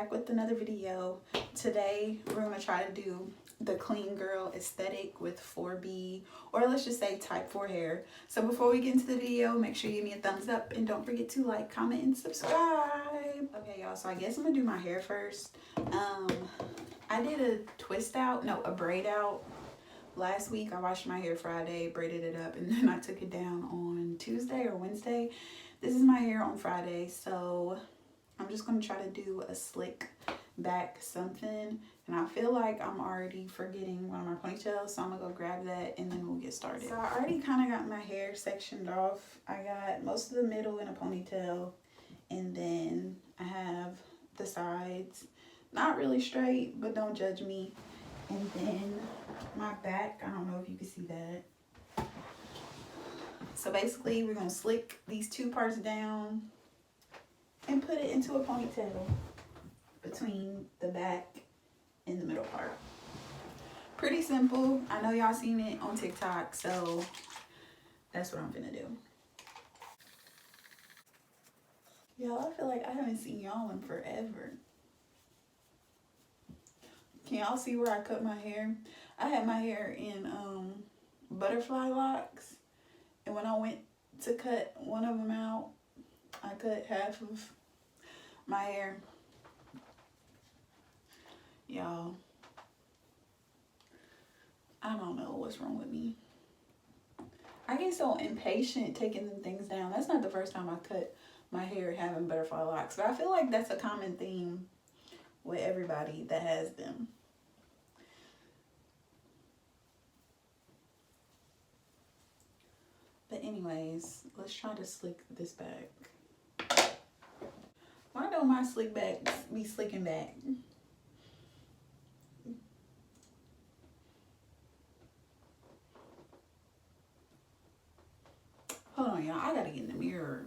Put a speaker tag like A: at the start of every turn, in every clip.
A: back with another video. Today we're going to try to do the clean girl aesthetic with 4B, or let's just say type 4 hair. So before we get into the video, make sure you give me a thumbs up and don't forget to like, comment, and subscribe. Okay y'all, so I guess I'm gonna do my hair first. I did a braid out last week. I washed my hair Friday, braided it up, and then I took it down on Tuesday or Wednesday. This is my hair on Friday, so I'm just going to try to do a slick back something. And I feel like I'm already forgetting one of my ponytails, so I'm going to go grab that and then we'll get started. So I already kind of got my hair sectioned off. I got most of the middle in a ponytail, and then I have the sides. Not really straight, but don't judge me. And then my back, I don't know if you can see that. So basically, we're going to slick these two parts down and put it into a ponytail between the back and the middle part. Pretty simple. I know y'all seen it on TikTok, so that's what I'm gonna do. Y'all, I feel like I haven't seen y'all in forever. Can y'all see where I cut my hair? I had my hair in butterfly locks, and when I went to cut one of them out, I cut half of my hair. Y'all, I don't know what's wrong with me. I get so impatient taking them things down. That's not the first time I cut my hair having butterfly locks, but I feel like that's a common theme with everybody that has them. But anyways, let's try to slick this back. Why don't my slick backs be slicking back? Hold on, y'all. I gotta get in the mirror.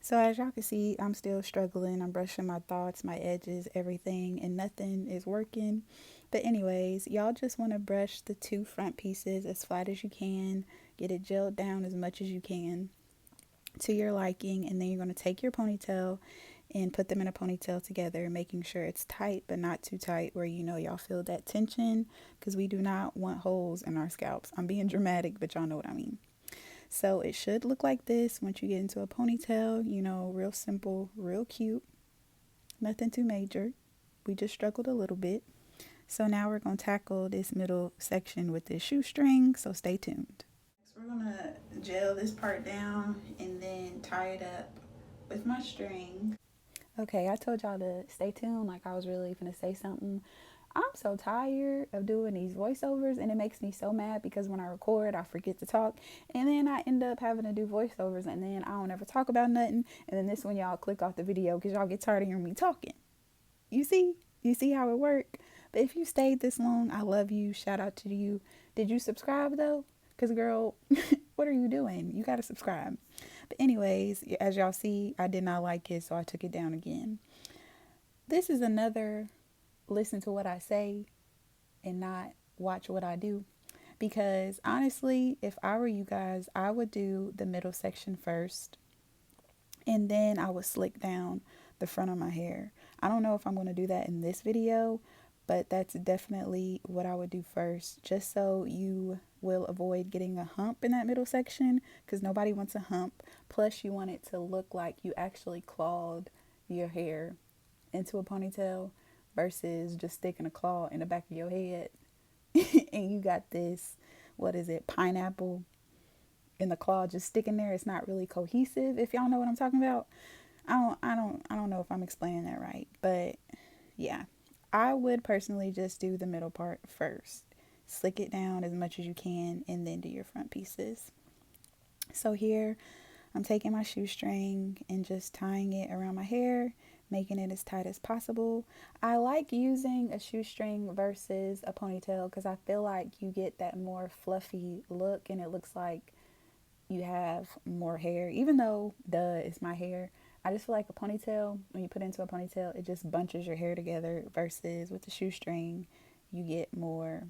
A: So as y'all can see, I'm still struggling. I'm brushing my thoughts, my edges, everything, and nothing is working. But anyways, y'all just want to brush the two front pieces as flat as you can. Get it gelled down as much as you can to your liking, and then you're going to take your ponytail and put them in a ponytail together, making sure it's tight but not too tight where y'all feel that tension, because we do not want holes in our scalps. I'm being dramatic, but y'all know what I mean. So it should look like this once you get into a ponytail, real simple, real cute, nothing too major. We just struggled a little bit. So now we're going to tackle this middle section with this shoestring, so stay tuned. So we're going to gel this part down and then tie it up with my string. Okay, I told y'all to stay tuned like I was really going to say something. I'm so tired of doing these voiceovers, and it makes me so mad because when I record, I forget to talk, and then I end up having to do voiceovers, and then I don't ever talk about nothing, and then this one y'all click off the video because y'all get tired of hearing me talking. You see how it works? But if you stayed this long, I love you. Shout out to you. Did you subscribe though? Because girl, what are you doing? You got to subscribe. But anyways, as y'all see, I did not like it, so I took it down again. This is another listen to what I say and not watch what I do, because honestly, if I were you guys, I would do the middle section first, and then I would slick down the front of my hair. I don't know if I'm going to do that in this video, but that's definitely what I would do first, just so you will avoid getting a hump in that middle section, because nobody wants a hump. Plus you want it to look like you actually clawed your hair into a ponytail versus just sticking a claw in the back of your head and you got this, pineapple in the claw just sticking there. It's not really cohesive, if y'all know what I'm talking about. I don't know if I'm explaining that right, but yeah, I would personally just do the middle part first, slick it down as much as you can, and then do your front pieces. So here I'm taking my shoestring and just tying it around my hair, making it as tight as possible. I like using a shoestring versus a ponytail because I feel like you get that more fluffy look, and it looks like you have more hair, even though it's my hair. I just feel like a ponytail, when you put it into a ponytail, it just bunches your hair together, versus with the shoestring you get more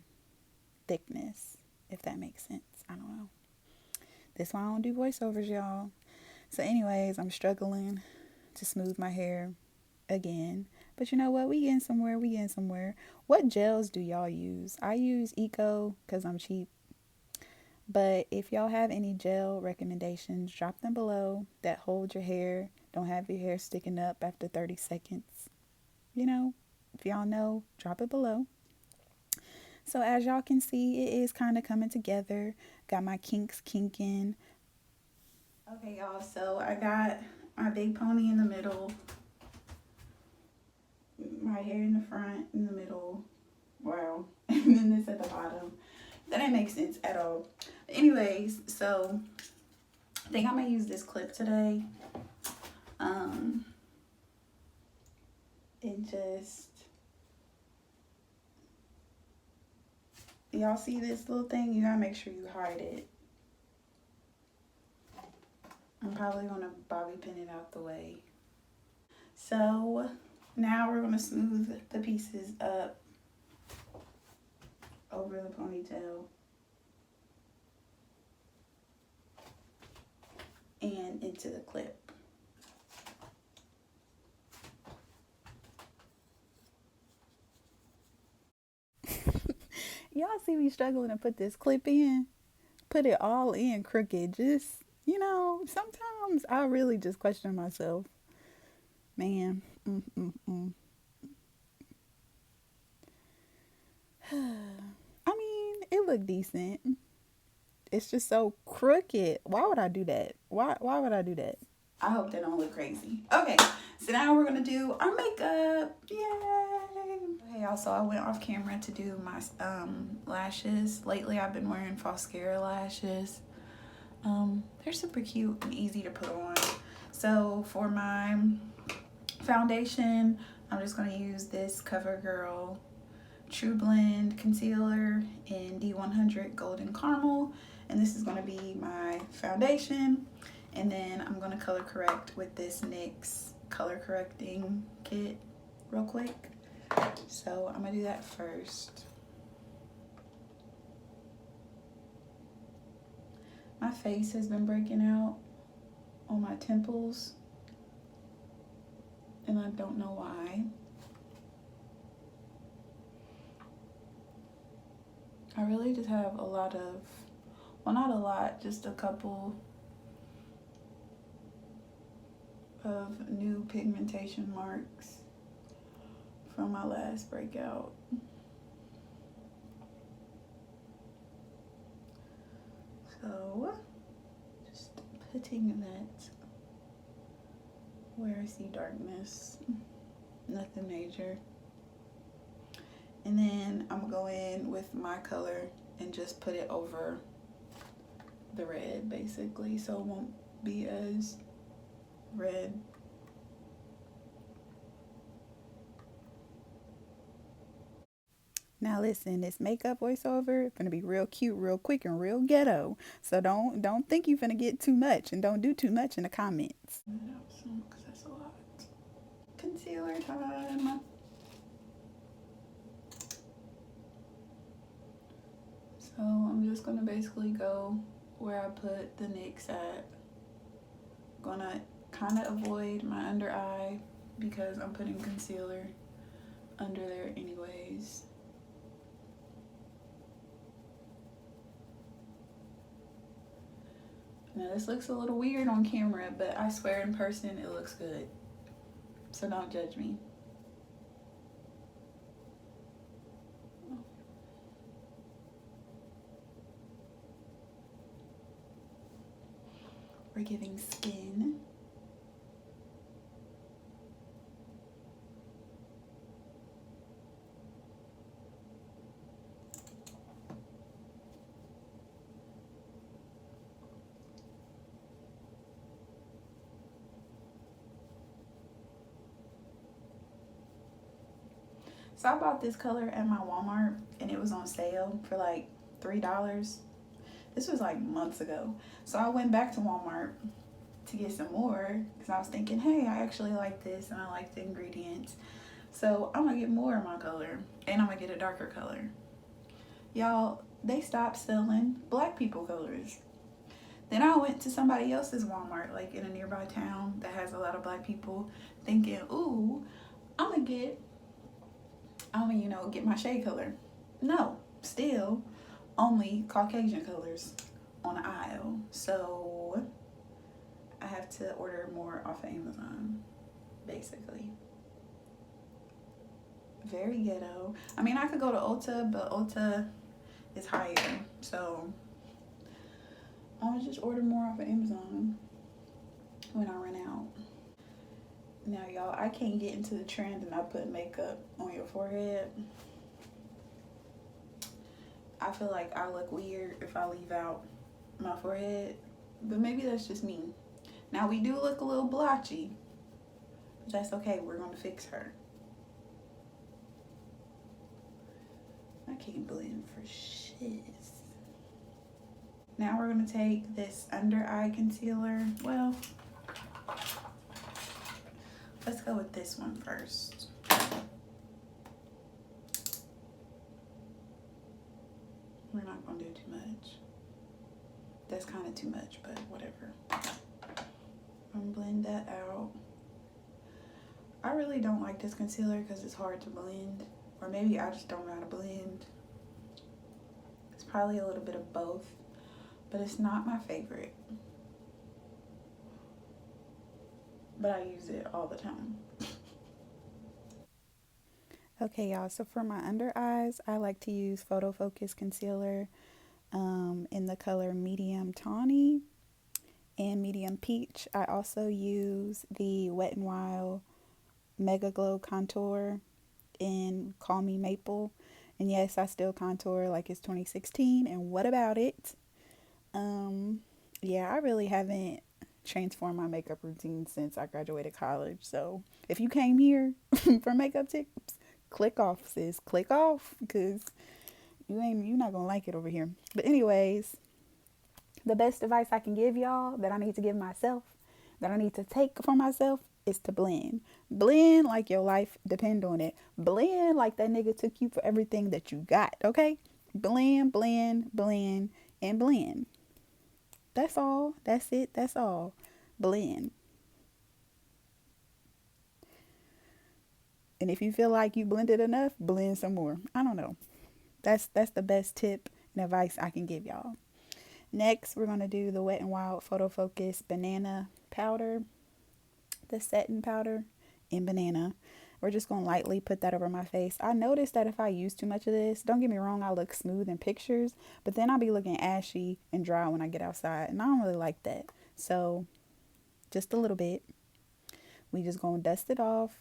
A: thickness, if that makes sense. I don't know. That's why I don't do voiceovers, y'all. So anyways, I'm struggling to smooth my hair again. But you know what? We getting somewhere. We getting somewhere. What gels do y'all use? I use Eco because I'm cheap. But if y'all have any gel recommendations, drop them below that hold your hair. Don't have your hair sticking up after 30 seconds. You know, if y'all know, drop it below. So as y'all can see, it is kind of coming together. Got my kinks kinking. Okay, y'all, so I got my big pony in the middle, my hair in the front, in the middle, wow, and then this at the bottom. That didn't make sense at all. Anyways, so I think I'm gonna use this clip today. And just, y'all see this little thing? You gotta make sure you hide it. I'm probably gonna bobby pin it out the way. So now we're gonna smooth the pieces up over the ponytail and into the clip. Y'all see me struggling to put this clip in? Put it all in crooked. Just, you know, sometimes I really just question myself. Man. I mean, it looked decent. It's just so crooked. Why would I do that? Why would I do that? I hope they don't look crazy. Okay, so now we're gonna do our makeup. Yay! Hey, also I went off camera to do my lashes. Lately I've been wearing Foscara lashes. They're super cute and easy to put on. So for my foundation, I'm just gonna use this CoverGirl True Blend Concealer in D100 Golden Caramel. And this is gonna be my foundation. And then I'm gonna color correct with this NYX color correcting kit real quick. So I'm gonna do that first. My face has been breaking out on my temples, and I don't know why. I really just have a lot of, well, not a lot, just a couple of new pigmentation marks from my last breakout. So just putting that where I see darkness, nothing major. And then I'm gonna go in with my color and just put it over the red basically, so it won't be as red. Now listen, this makeup voiceover gonna be real cute, real quick, and real ghetto. So don't think you're gonna get too much, and don't do too much in the comments. Because that's a lot. Concealer time. So I'm just gonna basically go where I put the NYX at. Gonna kind of avoid my under eye because I'm putting concealer under there anyways. Now this looks a little weird on camera, but I swear in person it looks good. So don't judge me. We're giving skin. So I bought this color at my Walmart and it was on sale for like $3. This was like months ago. So I went back to Walmart to get some more because I was thinking, hey, I actually like this and I like the ingredients. So I'm gonna get more of my color and I'm gonna get a darker color. Y'all, they stopped selling black people colors. Then I went to somebody else's Walmart, like in a nearby town that has a lot of black people, thinking, ooh, I'm gonna get my shade color. No, still only Caucasian colors on the aisle. So I have to order more off of Amazon, basically. Very ghetto. I mean, I could go to Ulta, but Ulta is higher. So I'll just order more off of Amazon when I run out. Now, y'all, I can't get into the trend and I put makeup on your forehead. I feel like I look weird if I leave out my forehead, but maybe that's just me. Now, we do look a little blotchy, but that's okay. We're going to fix her. I can't blend for shit. Now we're going to take this under eye concealer. Well, let's go with this one first. We're not going to do too much. That's kind of too much, but whatever. I'm gonna blend that out. I really don't like this concealer because it's hard to blend. Or maybe I just don't know how to blend. It's probably a little bit of both. But it's not my favorite. But I use it all the time. Okay, y'all, so for my under eyes, I like to use Photo Focus Concealer in the color Medium Tawny and Medium Peach. I also use the Wet n Wild Mega Glow Contour in Call Me Maple. And yes, I still contour like it's 2016. And what about it? Yeah, I really haven't transformed my makeup routine since I graduated college. So if you came here for makeup tips, click off, sis. Click off, because you're not gonna like it over here. But anyways, the best advice I can give y'all, that I need to give myself, that I need to take for myself, is to blend. Blend like your life depend on it. Blend like that nigga took you for everything that you got, okay? Blend, blend, blend, and blend. That's all. That's it. That's all. Blend. And if you feel like you blended enough, blend some more. I don't know. That's the best tip and advice I can give y'all. Next, we're going to do the Wet n Wild Photo Focus Banana Powder, the setting powder in banana. We're just going to lightly put that over my face. I noticed that if I use too much of this, don't get me wrong, I look smooth in pictures, but then I'll be looking ashy and dry when I get outside, and I don't really like that. So just a little bit. We just going to dust it off.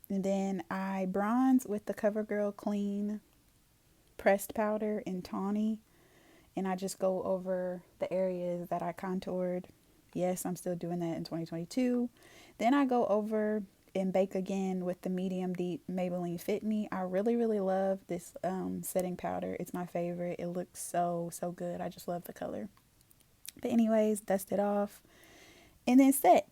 A: And then I bronze with the CoverGirl Clean pressed powder in Tawny, and I just go over the areas that I contoured. Yes, I'm still doing that in 2022. Then I go over and bake again with the medium deep Maybelline Fit Me. I really, really love this setting powder. It's my favorite. It looks so good. I just love the color. But anyways, dust it off and then set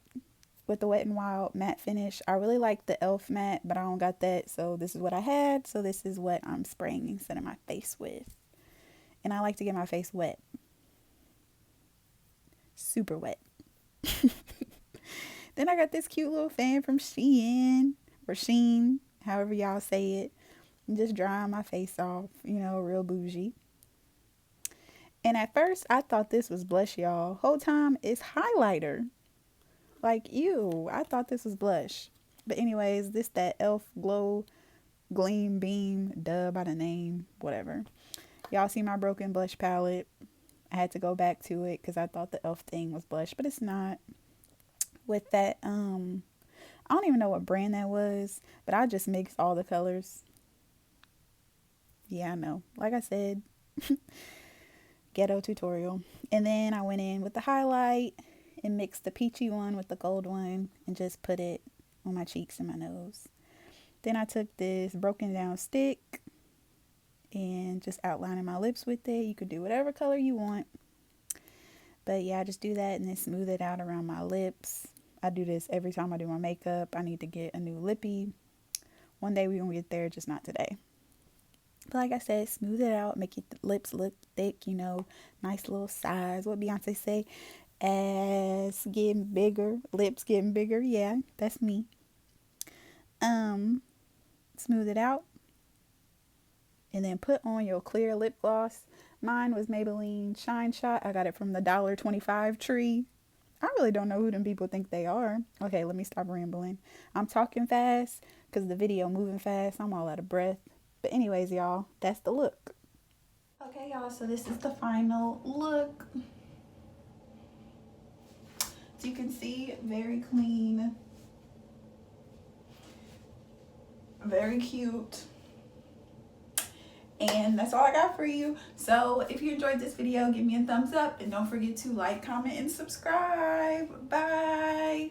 A: with the Wet n Wild matte finish. I really like the e.l.f. matte, but I don't got that, so this is what I had. So this is what I'm spraying instead of my face with. And I like to get my face wet. Super wet. Then I got this cute little fan from Shein, or Sheen, however y'all say it. And just drying my face off, real bougie. And at first, I thought this was blush, y'all. Whole time, it's highlighter. Like, ew, I thought this was blush. But anyways, this that e.l.f. Glow Gleam Beam, duh by the name, whatever. Y'all see my broken blush palette. I had to go back to it because I thought the e.l.f. thing was blush, but it's not. With that, I don't even know what brand that was, but I just mixed all the colors. Yeah, I know. Like I said, ghetto tutorial. And then I went in with the highlight and mixed the peachy one with the gold one and just put it on my cheeks and my nose. Then I took this broken down stick and just outlining my lips with it. You could do whatever color you want. But yeah, I just do that and then smooth it out around my lips. I do this every time I do my makeup. I need to get a new lippy. One day we're going to get there, just not today. But like I said, smooth it out, make your lips look thick, nice little size. What Beyonce say? Ass getting bigger, lips getting bigger. Yeah, that's me. Smooth it out. And then put on your clear lip gloss. Mine was Maybelline Shine Shot. I got it from the $1.25 tree. I really don't know who them people think they are. Okay, let me stop rambling. I'm talking fast because the video moving fast. I'm all out of breath. But anyways, y'all, that's the look. Okay, y'all, so this is the final look. As you can see, very clean. Very cute. And that's all I got for you. So if you enjoyed this video, give me a thumbs up and don't forget to like, comment, and subscribe. Bye.